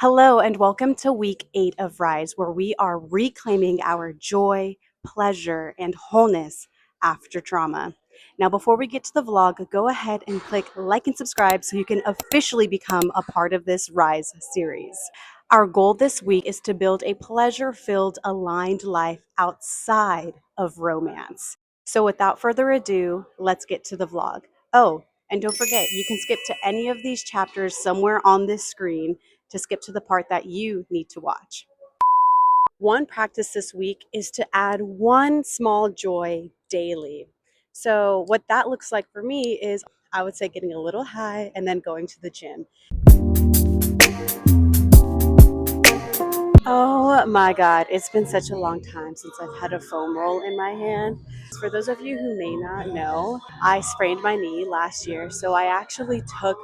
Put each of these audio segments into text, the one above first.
Hello, and welcome to week 8 of Rise, where we are reclaiming our joy, pleasure, and wholeness after trauma. Now, before we get to the vlog, go ahead and click like and subscribe so you can officially become a part of this Rise series. Our goal this week is to build a pleasure filled, aligned life outside of romance. So, without further ado, let's get to the vlog. Oh, and don't forget, you can skip to any of these chapters somewhere on this screen to skip to the part that you need to watch. One practice this week is to add one small joy daily. So, what that looks like for me is I would say getting a little high and then going to the gym. Oh my God, it's been such a long time since I've had a foam roll in my hand. For those of you who may not know, I sprained my knee last year, so I actually took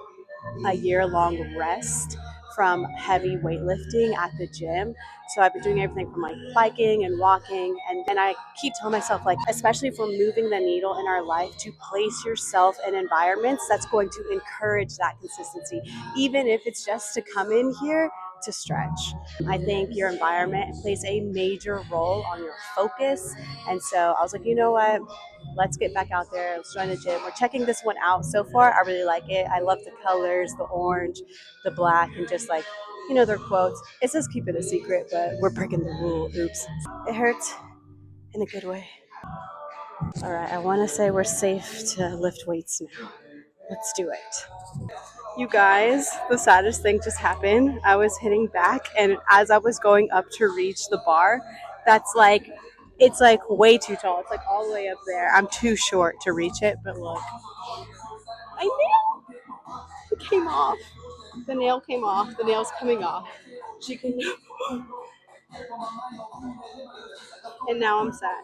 a year-long rest from heavy weightlifting at the gym. So I've been doing everything from like biking and walking, and I keep telling myself, like, especially if we're moving the needle in our life, to place yourself in environments that's going to encourage that consistency, even if it's just to come in here to stretch. I think your environment plays a major role on your focus. And so I was like, you know what? Let's get back out there. Let's join the gym. We're checking this one out. So far, I really like it. I love the colors, the orange, the black, and just like, their quotes. It says keep it a secret, but we're breaking the rule. Oops. It hurts in a good way. All right, I want to say we're safe to lift weights now. Let's do it. You guys, the saddest thing just happened. I was hitting back, and as I was going up to reach the bar, it's like way too tall. It's like all the way up there. I'm too short to reach it, but look, my nail came off. The nail came off. The nail's coming off. She can, and now I'm sad.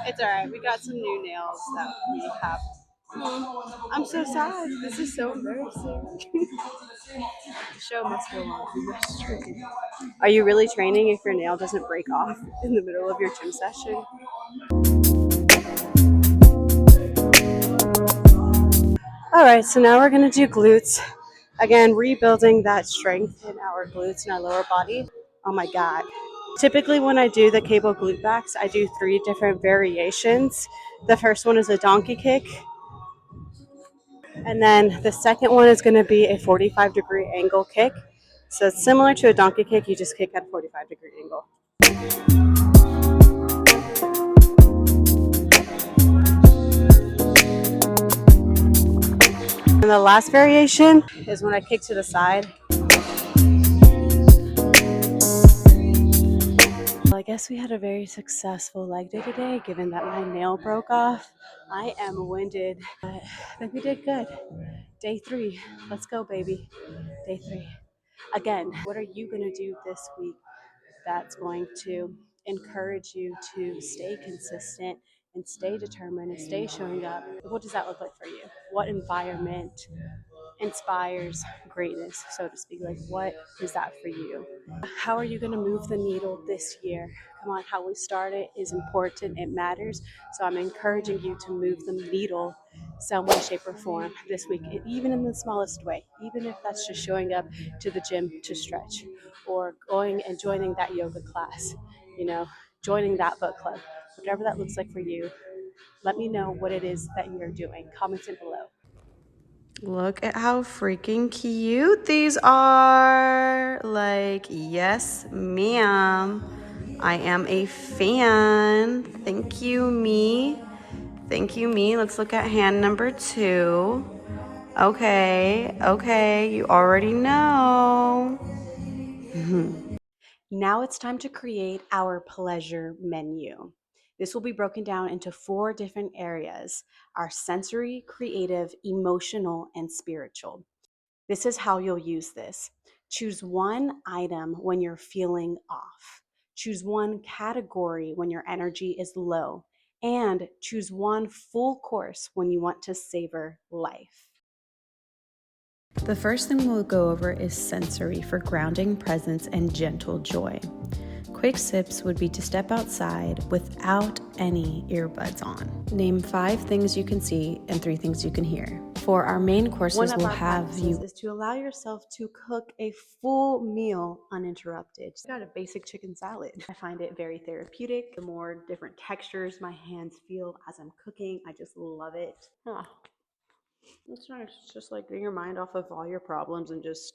It's all right. We got some new nails that we have. I'm so sad. This is so embarrassing. The show must go on. We must train. Are you really training if your nail doesn't break off in the middle of your gym session? All right, so now we're gonna do glutes. Again, rebuilding that strength in our glutes and our lower body. Oh my God. Typically when I do the cable glute backs, I do 3 different variations. The first one is a donkey kick. And then the second one is gonna be a 45-degree angle kick. So it's similar to a donkey kick, you just kick at a 45-degree angle. And the last variation is when I kick to the side. Well, I guess we had a very successful leg day today, given that my nail broke off. I am winded, but I think we did good. Day 3. Let's go, baby. Day 3. Again, what are you going to do this week that's going to encourage you to stay consistent and stay determined and stay showing up? What does that look like for you? What environment inspires greatness, so to speak? Like, what is that for you? How are you going to move the needle this year? Come on, how we started is important. It matters. So I'm encouraging you to move the needle some way, shape, or form this week, even in the smallest way, even if that's just showing up to the gym to stretch or going and joining that yoga class, joining that book club, whatever that looks like for you. Let me know what it is that you're doing. Comment it below. Look at how freaking cute these are. Like, yes, ma'am. I am a fan. Thank you, me. Thank you, me. Let's look at hand number 2. Okay, you already know. Now it's time to create our pleasure menu. This will be broken down into 4 different areas: our sensory, creative, emotional, and spiritual. This is how you'll use this. Choose one item when you're feeling off. Choose one category when your energy is low. And choose one full course when you want to savor life. The first thing we'll go over is sensory for grounding, presence, and gentle joy. Quick sips would be to step outside without any earbuds on. Name 5 things you can see and 3 things you can hear. For our main courses, we'll have you is to allow yourself to cook a full meal uninterrupted. I got a basic chicken salad. I find it very therapeutic. The more different textures my hands feel as I'm cooking, I just love it. It's nice. It's just like getting your mind off of all your problems and just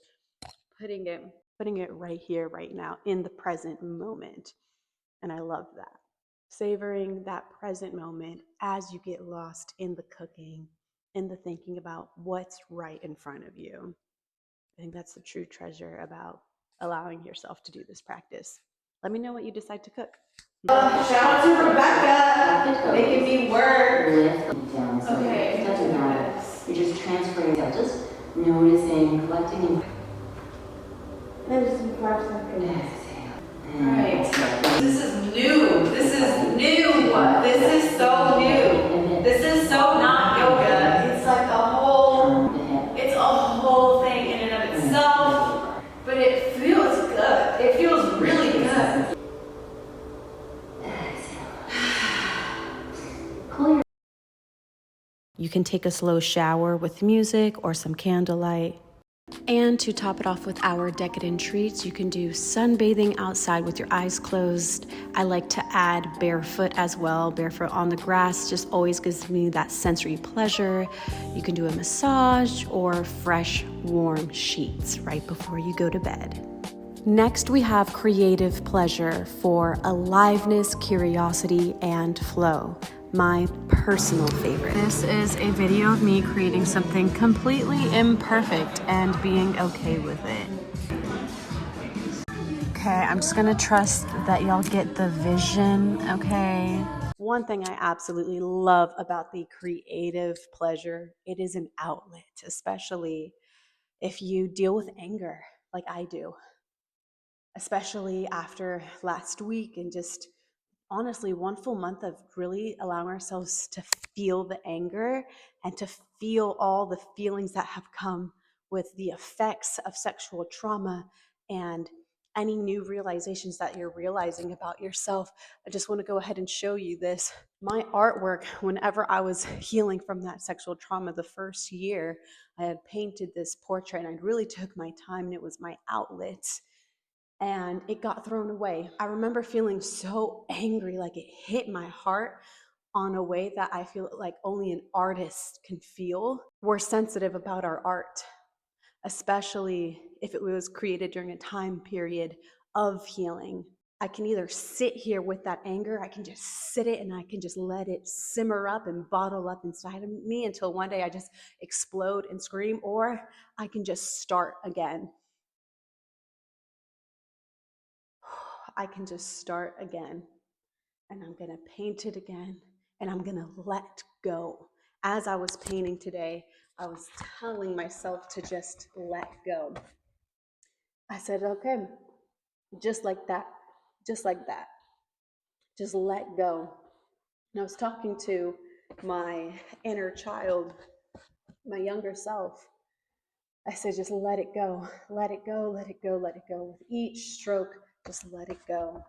putting it right here, right now, in the present moment. And I love that. Savoring that present moment as you get lost in the cooking, in the thinking about what's right in front of you. I think that's the true treasure about allowing yourself to do this practice. Let me know what you decide to cook. Shout out to Rebecca making me work. Okay. It doesn't matter. You're just transferring that, just noticing, collecting, and There's some 5 seconds. exhale. Right. This is new. This is new. This is so new. This is so not yoga. It's like it's a whole thing in and of itself. But it feels good. It feels really good. You can take a slow shower with music or some candlelight. And to top it off with our decadent treats, you can do sunbathing outside with your eyes closed. I like to add barefoot as well. Barefoot on the grass just always gives me that sensory pleasure. You can do a massage or fresh, warm sheets right before you go to bed. Next, we have creative pleasure for aliveness, curiosity, and flow. My personal favorite. This is a video of me creating something completely imperfect and being okay with it. Okay, I'm just gonna trust that y'all get the vision, okay? One thing I absolutely love about the creative pleasure, it is an outlet, especially if you deal with anger like I do, especially after last week and just honestly 1 full month of really allowing ourselves to feel the anger and to feel all the feelings that have come with the effects of sexual trauma and any new realizations that you're realizing about yourself. I just want to go ahead and show you this. My artwork, whenever I was healing from that sexual trauma the first year, I had painted this portrait and I really took my time and it was my outlet. And it got thrown away. I remember feeling so angry, like it hit my heart on a way that I feel like only an artist can feel. We're sensitive about our art, especially if it was created during a time period of healing. I can either sit here with that anger, I can just sit it and I can just let it simmer up and bottle up inside of me until one day I just explode and scream, or I can just start again. I can just start again and I'm gonna paint it again and I'm gonna let go. As I was painting today, I was telling myself to just let go. I said, okay, just like that, just like that, just let go. And I was talking to my inner child, my younger self. I said, just let it go, let it go, let it go, let it go. With each stroke, just let it go.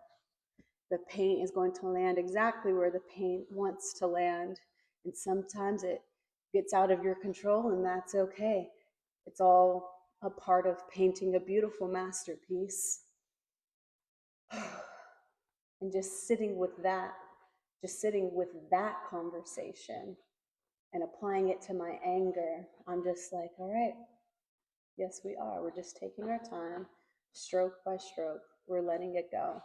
The paint is going to land exactly where the paint wants to land. And sometimes it gets out of your control, and that's okay. It's all a part of painting a beautiful masterpiece. And just sitting with that conversation and applying it to my anger, I'm just like, all right, yes, we are. We're just taking our time, stroke by stroke. We're letting it go.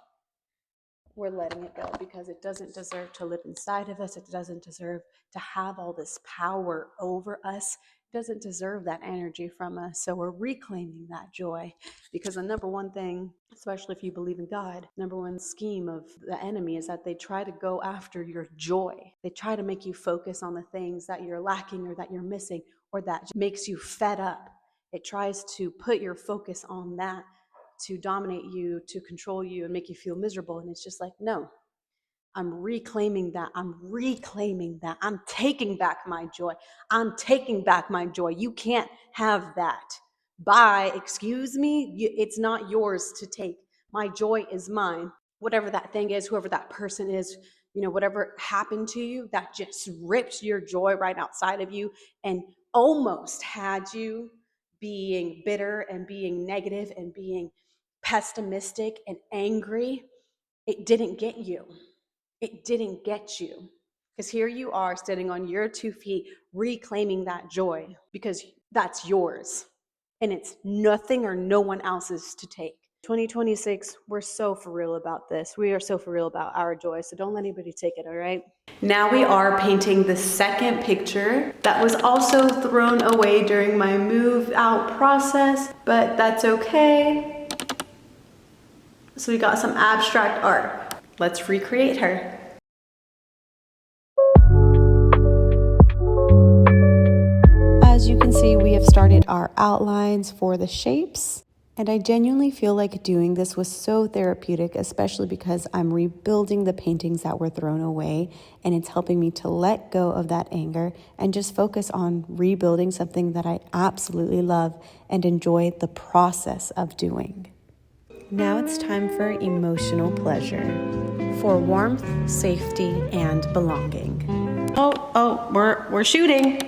We're letting it go because it doesn't deserve to live inside of us. It doesn't deserve to have all this power over us. It doesn't deserve that energy from us. So we're reclaiming that joy, because the number one thing, especially if you believe in God, number one scheme of the enemy is that they try to go after your joy. They try to make you focus on the things that you're lacking or that you're missing or that makes you fed up. It tries to put your focus on that, to dominate you, to control you, and make you feel miserable. And it's just like, no, I'm reclaiming that. I'm reclaiming that. I'm taking back my joy. I'm taking back my joy. You can't have that. Bye, excuse me, it's not yours to take. My joy is mine. whatever that thing is, whoever that person is, whatever happened to you that just ripped your joy right outside of you and almost had you being bitter and being negative and being pessimistic and angry. It didn't get you. It didn't get you. Because here you are sitting on your 2 feet, reclaiming that joy because that's yours. And it's nothing or no one else's to take. 2026, we're so for real about this. We are so for real about our joy. So don't let anybody take it, all right? Now we are painting the second picture that was also thrown away during my move out process, but that's okay. So we got some abstract art. Let's recreate her. As you can see, we have started our outlines for the shapes. And I genuinely feel like doing this was so therapeutic, especially because I'm rebuilding the paintings that were thrown away, and it's helping me to let go of that anger and just focus on rebuilding something that I absolutely love and enjoy the process of doing. Now it's time for emotional pleasure, for warmth, safety, and belonging. We're shooting.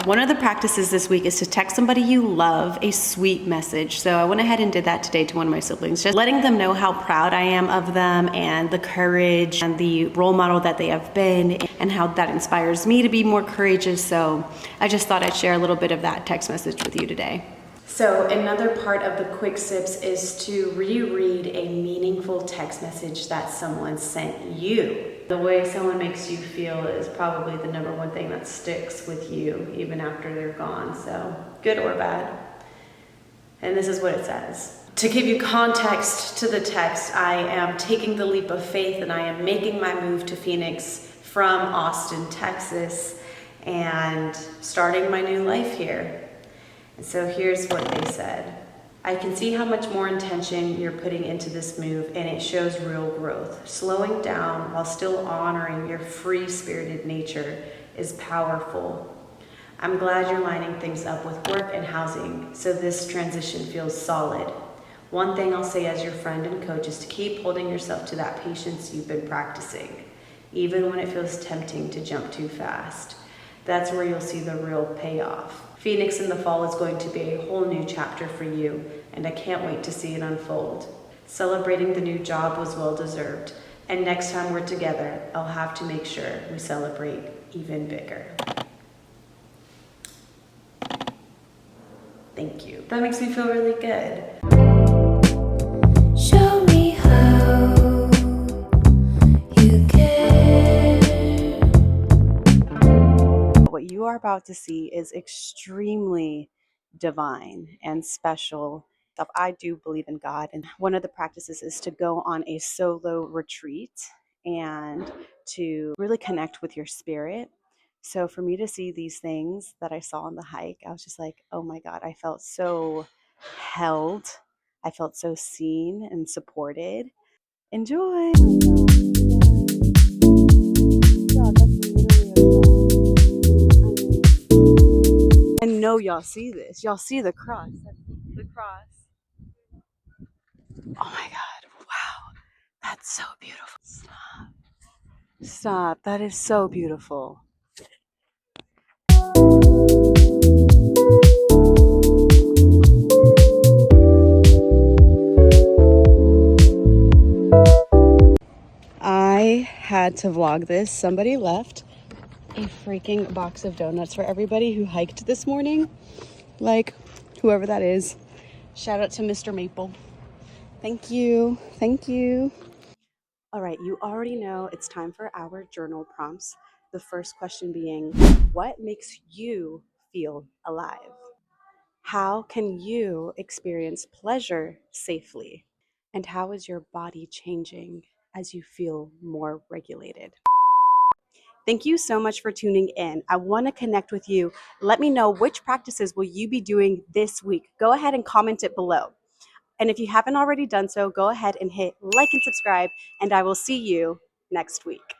One of the practices this week is to text somebody you love a sweet message. So I went ahead and did that today to one of my siblings, just letting them know how proud I am of them and the courage and the role model that they have been and how that inspires me to be more courageous. So I just thought I'd share a little bit of that text message with you today. So another part of the quick sips is to reread a meaningful text message that someone sent you. The way someone makes you feel is probably the number one thing that sticks with you even after they're gone, so good or bad. And this is what it says. To give you context to the text, I am taking the leap of faith and I am making my move to Phoenix from Austin, Texas, and starting my new life here. And so here's what they said. I can see how much more intention you're putting into this move, and it shows real growth. Slowing down while still honoring your free-spirited nature is powerful. I'm glad you're lining things up with work and housing, so this transition feels solid. One thing I'll say as your friend and coach is to keep holding yourself to that patience you've been practicing, even when it feels tempting to jump too fast. That's where you'll see the real payoff. Phoenix in the fall is going to be a whole new chapter for you, and I can't wait to see it unfold. Celebrating the new job was well deserved, and next time we're together, I'll have to make sure we celebrate even bigger. Thank you. That makes me feel really good. Show me how you care. What you are about to see is extremely divine and special stuff. I do believe in God, and one of the practices is to go on a solo retreat and to really connect with your spirit. So for me to see these things that I saw on the hike, I was just like, oh my God, I felt so held. I felt so seen and supported. Enjoy. And no, y'all see this. Y'all see the cross. The cross. Oh my God. Wow. That's so beautiful. Stop. Stop. That is so beautiful. I had to vlog this. Somebody left a freaking box of donuts for everybody who hiked this morning. Like, whoever that is. Shout out to Mr. Maple. Thank you. Thank you. All right, you already know it's time for our journal prompts. The first question being, what makes you feel alive? How can you experience pleasure safely? And how is your body changing as you feel more regulated? Thank you so much for tuning in. I want to connect with you. Let me know which practices will you be doing this week. Go ahead and comment it below. And if you haven't already done so, go ahead and hit like and subscribe, and I will see you next week.